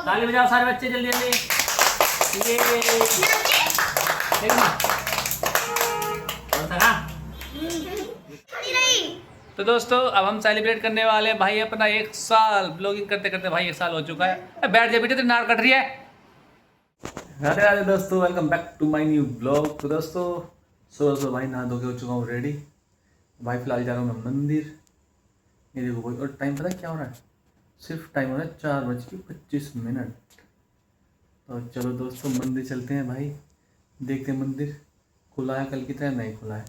ताली बजाओ सारे बच्चे जल्दी जल्दी। ये देखो ना तो दोस्तों अब हम सेलिब्रेट करने वाले हैं भाई अपना 1 साल ब्लॉगिंग करते करते। भाई 1 साल हो चुका है। बैठ जा बेटे, तो नाड़ कट रही है। राधे राधे दोस्तों, welcome back to my new blog. तो दोस्तों सो भाई नहा धो के हो चुका हूँ रेडी। भाई फिलहाल जा रहा हूँ मैं मंदिर। ये देखो भाई, और टाइम पता है क्या हो रहा है? सिर्फ टाइम हो रहा है 4:25। तो चलो दोस्तों मंदिर चलते हैं भाई। देखते हैं मंदिर खुला है कल की तरह नहीं खुला है,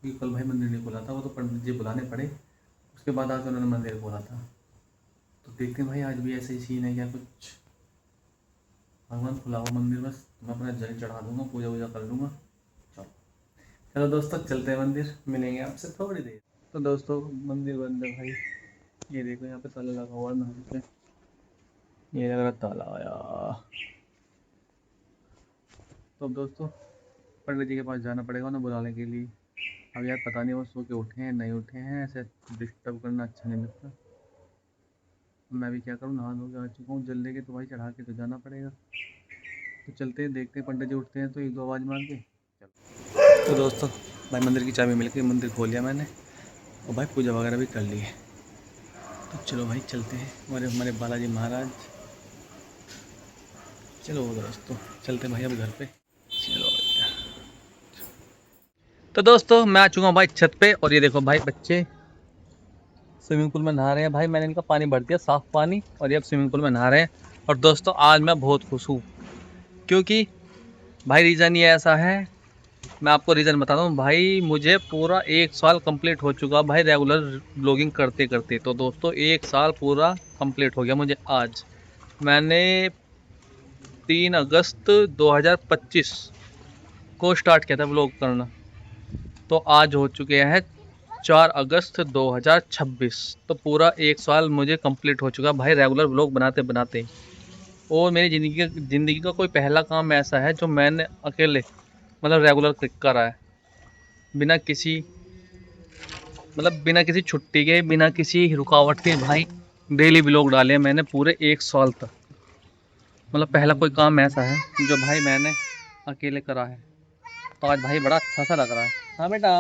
क्योंकि कल भाई मंदिर नहीं खुला था। वो तो पंडित जी बुलाने पड़े, उसके बाद आकर उन्होंने मंदिर खोला था। तो देखते हैं भाई आज भी ऐसे ही सीन है क्या कुछ। भगवान खुला हुआ मंदिर, बस मैं अपना जल चढ़ा दूंगा, पूजा वूजा कर लूँगा। चलो चलो दोस्तों चलते हैं मंदिर, मिलेंगे आपसे थोड़ी देर। तो दोस्तों मंदिर बंद है भाई। ये देखो यहाँ पे ताला लगा हुआ है नहाने पे। ये लग रहा ताला आया। तो दोस्तों पंडित जी के पास जाना पड़ेगा उन्हें बुलाने के लिए। अब यार पता नहीं वो सो के उठे हैं नहीं उठे हैं, ऐसे डिस्टर्ब करना अच्छा नहीं लगता। मैं भी क्या करूँ, नहा धो के आ चुका हूँ जल्दी के, तो भाई चढ़ा के तो जाना पड़ेगा। तो चलते हैं, देखते हैं पंडित जी उठते हैं तो एक दो आवाज़ मार के चलो। तो दोस्तों भाई मंदिर की चाबी मिल गई, मंदिर खोल लिया मैंने और भाई पूजा वगैरह भी कर ली है। तो चलो भाई चलते हैं हमारे बालाजी महाराज। चलो दोस्तों चलते हैं भाई अब घर पे। चलो भैया। तो दोस्तों मैं आ चुका हूँ भाई छत पे, और ये देखो भाई बच्चे स्विमिंग पूल में नहा रहे हैं। भाई मैंने इनका पानी भर दिया, साफ़ पानी, और ये अब स्विमिंग पूल में नहा रहे हैं। और दोस्तों आज मैं बहुत खुश हूँ, क्योंकि भाई रीज़न ये ऐसा है, मैं आपको रीज़न बताता हूँ। भाई मुझे पूरा 1 साल कंप्लीट हो चुका भाई रेगुलर ब्लॉगिंग करते करते। तो दोस्तों 1 साल पूरा कंप्लीट हो गया मुझे आज। मैंने 3 अगस्त 2025 को स्टार्ट किया था ब्लॉग करना, तो आज हो चुके हैं 4 अगस्त 2026। तो पूरा 1 साल मुझे कंप्लीट हो चुका भाई रेगुलर ब्लॉग बनाते बनाते। और मेरी ज़िंदगी का कोई पहला काम ऐसा है जो मैंने अकेले मतलब रेगुलर करा है, बिना किसी बिना किसी छुट्टी के, बिना किसी रुकावट के। भाई डेली ब्लॉग डाले मैंने पूरे 1 साल तक। पहला कोई काम ऐसा है जो भाई मैंने अकेले करा है। तो आज भाई बड़ा अच्छा सा लग रहा है। हाँ बेटा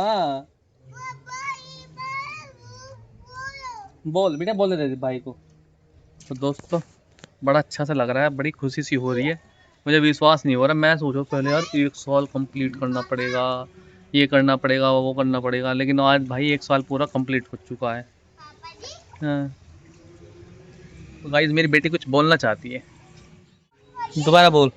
बोल बेटा, बोल दे भाई को। तो दोस्तों बड़ा अच्छा सा लग रहा है, बड़ी खुशी सी हो रही है। मुझे विश्वास नहीं हो रहा। मैं सोचो पहले यार 1 साल कंप्लीट करना पड़ेगा, ये करना पड़ेगा, वो करना पड़ेगा, लेकिन आज भाई 1 साल पूरा कंप्लीट हो चुका है। हाँ तो गाइस मेरी बेटी कुछ बोलना चाहती है, दोबारा बोल।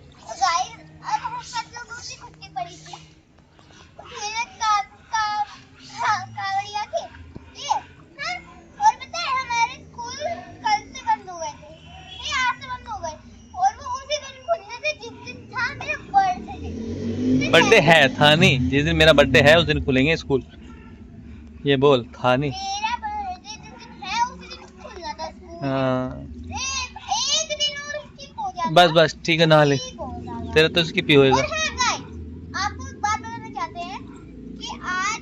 बर्थडे है था नहीं, जिस दिन मेरा बर्थडे है उस दिन खुलेंगे स्कूल। ये बोल था नहीं। मेरा बर्थडे जिस दिन है उसी दिन खुलना था स्कूल। हाँ बस बस ठीक है, नहा ले, तेरा तो स्किप ही होएगा। आपको एक बात बताना चाहते हैं कि आज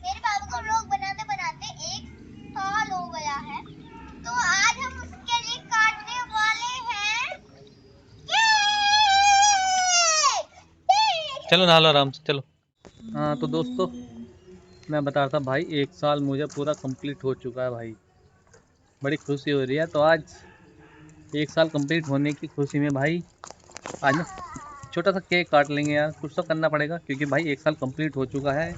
मेरे बाबू को व्लॉग बनाते बनाते 1 साल हो गया है। तो आज हम उसके लिए काटने वाले हैं केक। चलो नहा लो आराम से, चलो। हाँ तो दोस्तों मैं बता रहा था भाई 1 साल मुझे पूरा कंप्लीट हो चुका है भाई, बड़ी खुशी हो रही है। तो आज 1 साल कंप्लीट होने की खुशी में भाई आज ना छोटा सा केक काट लेंगे यार, कुछ तो करना पड़ेगा, क्योंकि भाई 1 साल कंप्लीट हो चुका है।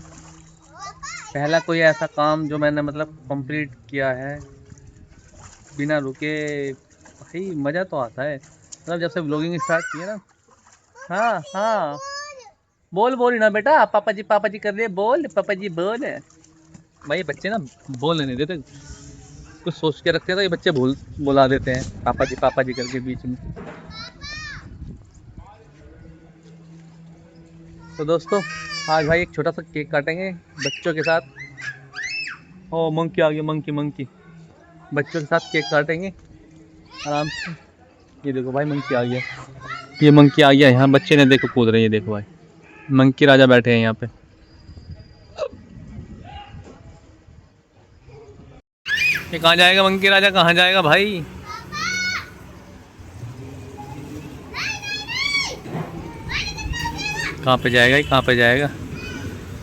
पहला कोई ऐसा काम जो मैंने कंप्लीट किया है बिना रुके। भाई मज़ा तो आता है, जब से ब्लॉगिंग स्टार्ट की है ना। हाँ हाँ बोल बोल ना बेटा, पापा जी कर रहे बोल, पापा जी बोल। भाई बच्चे ना बोलने नहीं देते, कुछ सोच के रखते हैं तो ये बच्चे बुला देते हैं पापा जी करके बीच में। तो दोस्तों आज भाई एक छोटा सा केक काटेंगे बच्चों के साथ। ओ मंकी आ गया, मंकी बच्चों के साथ केक काटेंगे आराम से। ये देखो भाई मंकी आ गया, ये मंकी आ गया यहाँ, बच्चे ने देखो कूद रहे हैं। ये देखो भाई मंकी राजा बैठे हैं यहाँ पे। ये कहाँ जाएगा मंकी राजा, कहाँ जाएगा भाई? कहाँ पे जाएगा, कहाँ पे जाएगा,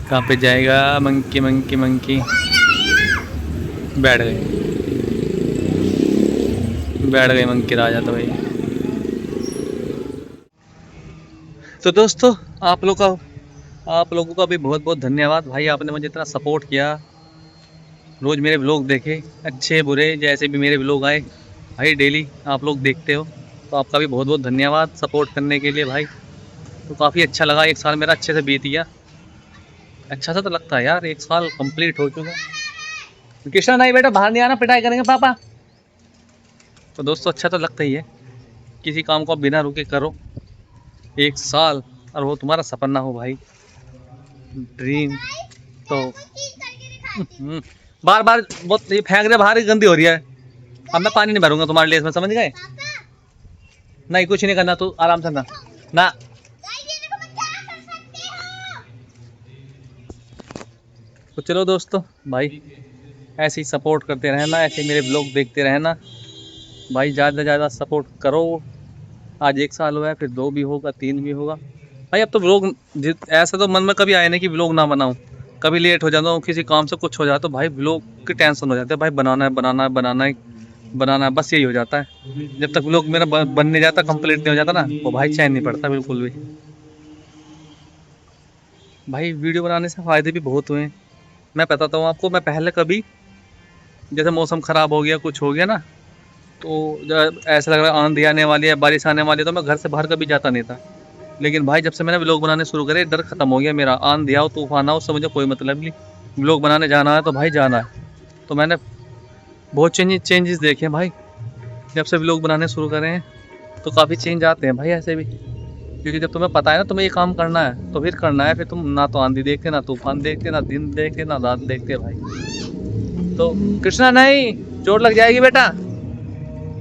कहाँ पे जाएगा? मंकी मंकी मंकी बैठ गए मंकी राजा। तो भाई तो दोस्तों आप लोगों का भी बहुत बहुत धन्यवाद भाई, आपने मुझे इतना सपोर्ट किया, रोज़ मेरे व्लॉग देखे, अच्छे बुरे जैसे भी मेरे व्लॉग आए भाई, डेली आप लोग देखते हो, तो आपका भी बहुत बहुत धन्यवाद सपोर्ट करने के लिए भाई। तो काफ़ी अच्छा लगा, एक साल मेरा अच्छे से बीत गया, अच्छा सा तो लगता है यार, एक साल कंप्लीट हो चुका। कृष्णा नहीं बेटा बाहर नहीं आना, पिटाई करेंगे पापा। तो दोस्तों अच्छा तो लगता ही है, किसी काम को आप बिना रुके करो एक साल, और वो तुम्हारा सपना हो भाई, ड्रीम। तो बार बार बहुत ये फेंक रहे, बाहर गंदी हो रही है। अब मैं पानी नहीं भरूंगा तुम्हारे लिए इसमें, समझ गए? नहीं कुछ नहीं करना, तू आराम से ना ना। तो चलो दोस्तों भाई ऐसे ही सपोर्ट करते रहना, ऐसे मेरे ब्लॉग देखते रहना भाई, ज़्यादा से ज़्यादा सपोर्ट करो। आज 1 साल हुआ है, फिर 2 भी होगा, 3 भी होगा भाई। अब तो व्लॉग ऐसा तो मन में कभी आया नहीं कि व्लॉग ना बनाऊं, कभी लेट हो जाता हूँ किसी काम से, कुछ हो जाता तो भाई व्लॉग की टेंशन हो जाती है भाई, बनाना है बनाना है बनाना है बनाना है, बस यही हो जाता है। जब तक व्लॉग मेरा बन नहीं जाता, कंप्लीट नहीं हो जाता ना, वो भाई चैन नहीं पड़ता बिल्कुल भी। भाई वीडियो बनाने से फ़ायदे भी बहुत हुए हैं, मैं बताता हूँ आपको। मैं पहले कभी जैसे मौसम ख़राब हो गया, कुछ हो गया ना, तो जब ऐसा लग रहा है आंधी आने वाली है, बारिश आने वाली है, तो मैं घर से बाहर कभी जाता नहीं था। लेकिन भाई जब से मैंने व्लॉग बनाने शुरू करे, डर खत्म हो गया मेरा, आंधी आओ तूफान आओ उससे मुझे कोई मतलब नहीं, व्लॉग बनाने जाना है तो भाई जाना है। तो मैंने बहुत चेंजेस देखे हैं भाई, जब से व्लॉग बनाने शुरू करे हैं, तो काफ़ी चेंज आते हैं भाई ऐसे भी। क्योंकि जब तुम्हें पता है ना तुम्हें ये काम करना है, तो फिर करना है, फिर तुम ना तो आंधी देखते, ना तूफान देखते, ना दिन देखते, ना रात देखते भाई। तो कृष्णा नहीं, चोट लग जाएगी बेटा।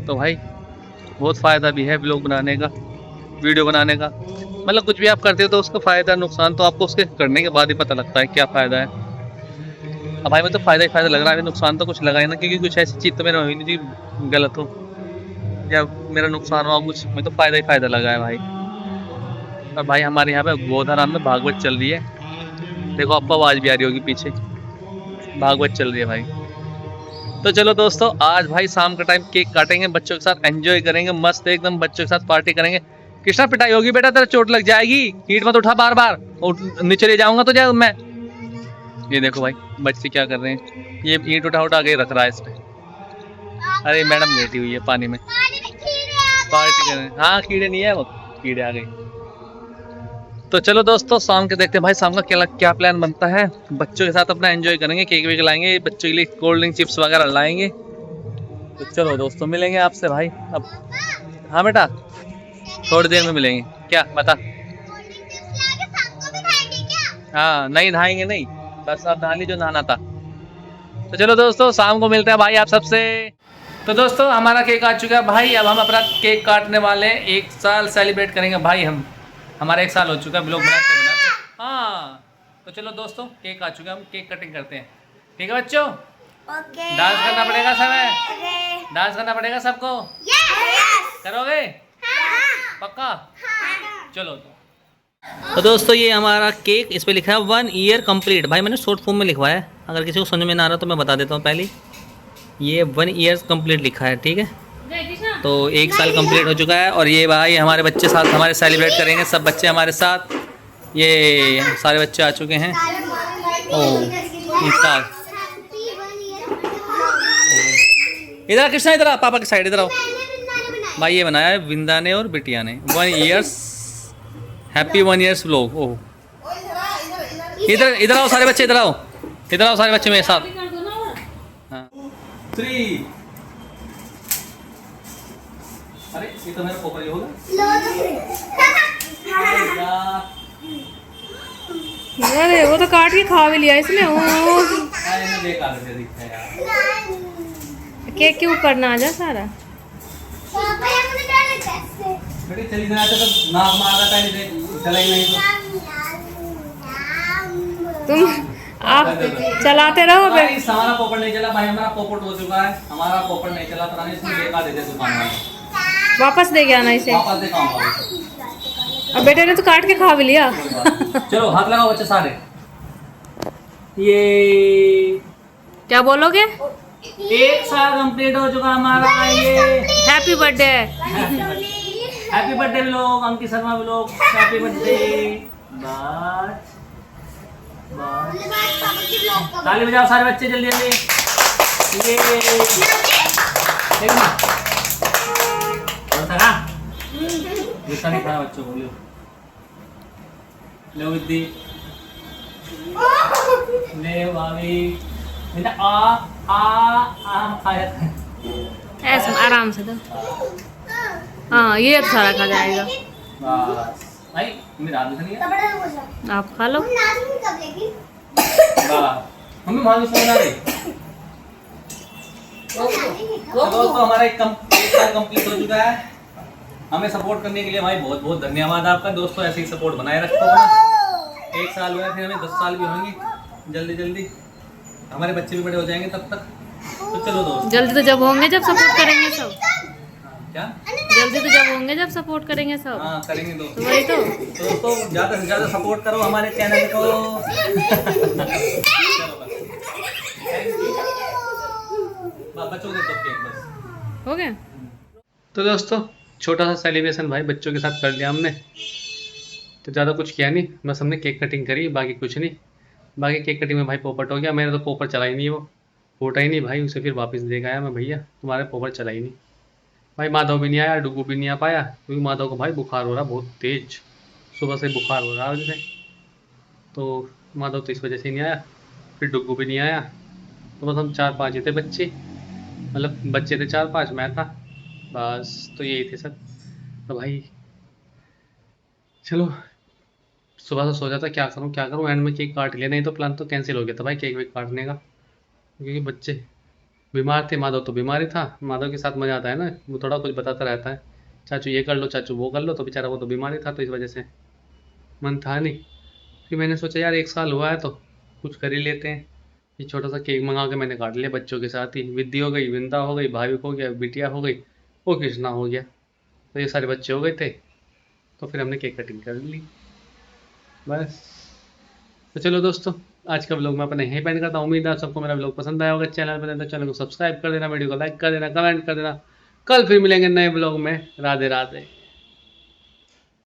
तो भाई बहुत फ़ायदा भी है व्लॉग बनाने का, वीडियो बनाने का, मतलब कुछ भी आप करते हो तो उसका फ़ायदा नुकसान तो आपको उसके करने के बाद ही पता लगता है क्या फ़ायदा है। अब भाई मैं तो फ़ायदा ही फ़ायदा लग रहा है, नुकसान तो कुछ लगा ही ना, क्योंकि कुछ ऐसी चीज़ तो मेरा हुई नहीं जी गलत हो या मेरा नुकसान हुआ कुछ, मैं तो फ़ायदा ही फ़ायदा लगा है भाई। और भाई हमारे यहाँ पे गोधाराम में भागवत चल रही है, देखो आपको आवाज़ भी आ रही होगी पीछे, भागवत चल रही है भाई। तो चलो दोस्तों आज भाई शाम का टाइम केक काटेंगे, बच्चों के साथ एंजॉय करेंगे, मस्त एकदम बच्चों के साथ पार्टी करेंगे। कृष्णा पिटाई होगी बेटा, तेरा चोट लग जाएगी, ईंट मत उठा बार बार, नीचे ले जाऊंगा तो जाए मैं। ये देखो भाई बच्चे क्या कर रहे हैं, ये ईंट उठा उठा के रख रहा है इस पे। अरे मैडम लेटी हुई है पानी में, पार्टी कर रहे हैं। हाँ कीड़े नहीं है वो, कीड़े आ गए। तो चलो दोस्तों शाम के देखते हैं भाई, शाम का क्या प्लान बनता है। बच्चों के साथ अपना एंजॉय करेंगे, केक वेक लाएंगे, बच्चों के लिए कोल्ड ड्रिंक चिप्स वगैरह लाएंगे। तो चलो दोस्तों मिलेंगे आपसे भाई अब। हाँ बेटा थोड़ी देर में मिलेंगे, क्या बता? हाँ नहीं नहाएंगे नहीं, बस अब नहा ली जो नहाना था। तो चलो दोस्तों शाम को मिलते हैं भाई आप सबसे। तो दोस्तों हमारा केक आ चुका है भाई, अब हम अपना केक काटने वाले हैं, 1 साल सेलिब्रेट करेंगे भाई हम, हमारा 1 साल हो चुका है ब्लॉग बनाते बनाते। हाँ तो चलो दोस्तों केक आ चुका है, हम केक कटिंग करते हैं, ठीक है बच्चों? ओके। डांस करना पड़ेगा सब, डांस करना पड़ेगा सबको, करोगे? पक्का? चलो तो दोस्तों ये हमारा केक, इस पे लिखा है 1 ईयर कंप्लीट, भाई मैंने शॉर्ट फॉर्म में लिखवाया है, अगर किसी को समझ में ना आ रहा तो मैं बता देता हूँ पहले, ये 1 ईयर कंप्लीट लिखा है, ठीक है? तो 1 साल कंप्लीट हो चुका है, और ये भाई हमारे बच्चे साथ हमारे सेलिब्रेट करेंगे, सब बच्चे हमारे साथ, ये सारे बच्चे आ चुके हैं। इधर कृष्णा, इधर पापा के साइड, इधर आओ भाई। ये बनाया है विंदा ने और बिटिया ने, 1 ईयर्स हैप्पी 1 ईयर्स व्लॉग। ओह इधर इधर आओ सारे बच्चे, इधर आओ, इधर आओ सारे बच्चे मेरे साथ। हाँ 3। अरे ये तो मेरा पोपट होगा, अरे वो तो काट के खा भी लिया इसने। बेकार दिखता है यार, केक क्यों करना आ जा सारा। बेटे चली जाना तो नाक मारना पहले देख, चला ही नहीं तो तुम आप चलाते रहो। भाई हमारा पोपट नहीं चला भाई, हमारा पोपट हो चुका है, हमारा पोपट नहीं चला, पता नहीं इसमें बेकार दे दे दुकान वाले, वापस दे के आना इसे, वापस दे काम अब बेटे ने तो काट के खा भी लिया। चलो हाथ लगाओ बच्चे सारे। ये क्या बोलोगे? 1 साल कंप्लीट हो चुका हमारा ये। Happy birthday. Happy birthday vlog, Ankit Sharma vlog, happy birthday. बस ताली बजाओ सारे बच्चे जल्दी जल्दी। ये देखो ना और था गुस्सा नहीं खाना बच्चों को। लो विद्दी ले भाभी बेटा आ खाया ऐसे आराम से दो। हाँ ये अब सारा खा जाएगा। बस भाई मेरा हाथ नहीं है। आप खा लो। मम्मी मांगी समझ रही। दोस्तों हमारा एक साल कंप्लीट हो चुका है। हमें सपोर्ट करने के लिए भाई बहुत बहुत धन्यवाद आपका। दोस्तों ऐसे ही सपोर्ट बनाए रखो। 1 साल हुआ फिर हमें 10 साल भी होंगे जल्दी जल्दी। हमारे बच्चे भी बड़े हो जाएंगे तब तक। तो चलो दोस्त जल्दी तो जब होंगे जब सपोर्ट करेंगे सब। क्या जल्दी तो जब होंगे जब सपोर्ट करेंगे सब। हाँ करेंगे दोस्तों। तो वही तो। दोस्तों ज़्यादा से ज़्यादा सपोर्ट करो हमारे चैनल को। बच्चों के तो केक बस हो गया। तो दोस्तों छोटा सा सेलिब्रेशन भाई बच्चों के साथ कर लिया हमने। तो ज़्यादा कुछ किया नहीं, बस हमने केक कटिंग करी, बाकी कुछ नहीं। बाकी केक कटिंग में भाई पोपट हो गया। मैंने तो पोपट चला ही नहीं, वो फूटा ही नहीं भाई। उसे फिर वापस देकर आया मैं, भैया तुम्हारे पोपट चला ही नहीं। भाई माधव भी नहीं आया, डुगू भी नहीं आ पाया क्योंकि माधव को भाई बुखार हो रहा बहुत तेज। सुबह से बुखार हो रहा है उसे, तो माधव तो इस वजह से नहीं आया। फिर डुगू भी नहीं आया। तो बस हम 4-5 ही थे बच्चे, मतलब बच्चे थे 4-5, मैं था बस। तो यही थे सर। तो भाई चलो सुबह से सोचा था क्या करूँ एंड में केक काट लिया, नहीं तो प्लान तो कैंसिल हो गया था भाई केक वेक काटने का। क्योंकि बच्चे बीमार थे, माधव तो बीमार ही था। माधव के साथ मज़ा आता है ना, वो थोड़ा कुछ बताता रहता है, चाचू ये कर लो चाचू वो कर लो। तो बेचारा वो तो बीमार ही था, तो इस वजह से मन था नहीं। फिर मैंने सोचा यार 1 साल हुआ है तो कुछ कर ही लेते हैं। ये छोटा सा केक मंगा के मैंने काट लिया बच्चों के साथ ही। विद्या हो गई, विंदा हो गई, भाविक हो गया, बिटिया हो गई, वो कृष्णा हो गया। तो ये सारे बच्चे हो गए थे, तो फिर हमने केक कटिंग कर ली बस। तो चलो दोस्तों आज का व्लॉग मैं अपने यहीं पेंड करता हूँ। उम्मीद है आप सबको मेरा व्लॉग पसंद आया होगा। चैनल पर तो चैनल को सब्सक्राइब कर देना, वीडियो को लाइक कर देना, कमेंट कर देना। कल फिर मिलेंगे नए व्लॉग में। राधे राधे।